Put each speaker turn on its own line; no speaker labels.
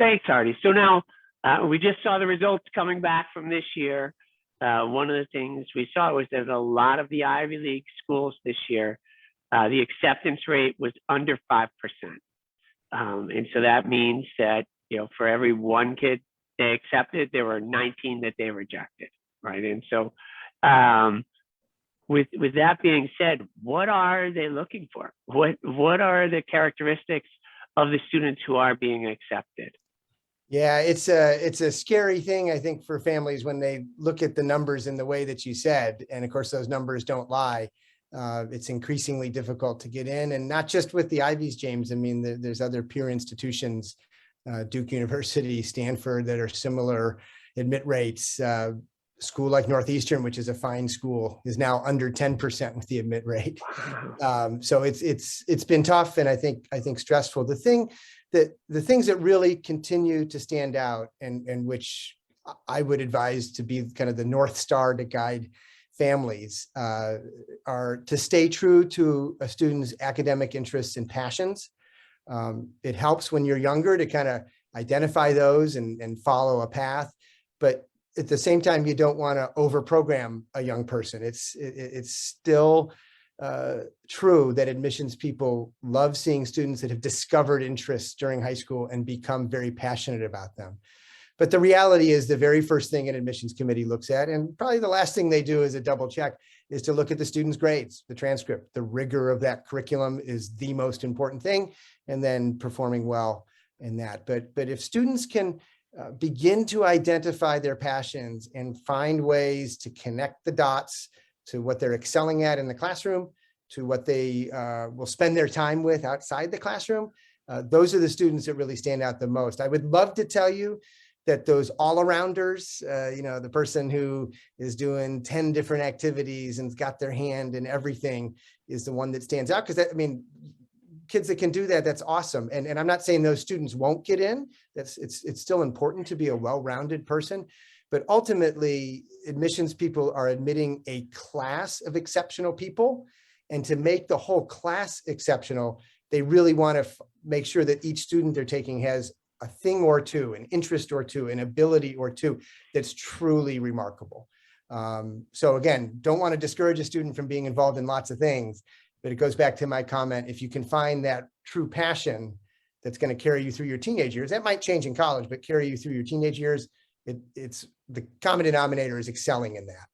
Thanks, Artie. So now we just saw the results coming back from this year. One of the things we saw was that a lot of the Ivy League schools this year, the acceptance rate was under 5%. And so that means that, for every one kid they accepted, there were 19 that they rejected, right? And so with that being said, what are they looking for? What are the characteristics of the students who are being accepted?
Yeah, it's a scary thing, I think, for families when they look at the numbers in the way that you said. And of course, those numbers don't lie. It's increasingly difficult to get in, and not just with the Ivies, James. I mean, there's other peer institutions, Duke University, Stanford, that are similar admit rates. School like Northeastern, which is a fine school, is now under 10% with the admit rate. So it's been tough, and I think stressful. The things that really continue to stand out, and which I would advise to be kind of the North Star to guide families, are to stay true to a student's academic interests and passions. It helps when you're younger to kind of identify those and follow a path, but at the same time, you don't want to overprogram a young person. It's still true that admissions people love seeing students that have discovered interests during high school and become very passionate about them. But the reality is, the very first thing an admissions committee looks at, and probably the last thing they do as a double check, is to look at the student's grades, the transcript. The rigor of that curriculum is the most important thing, and then performing well in that. But if students can begin to identify their passions and find ways to connect the dots to what they're excelling at in the classroom, to what they will spend their time with outside the classroom, those are the students that really stand out the most. I would love to tell you that those all-arounders, the person who is doing 10 different activities and's got their hand in everything, is the one that stands out. Because kids that can do that, that's awesome. And I'm not saying those students won't get in. It's still important to be a well-rounded person. But ultimately, admissions people are admitting a class of exceptional people. And to make the whole class exceptional, they really want to make sure that each student they're taking has a thing or two, an interest or two, an ability or two that's truly remarkable. So again, don't want to discourage a student from being involved in lots of things. But it goes back to my comment, if you can find that true passion that's going to carry you through your teenage years, that might change in college, but carry you through your teenage years, it's the common denominator is excelling in that.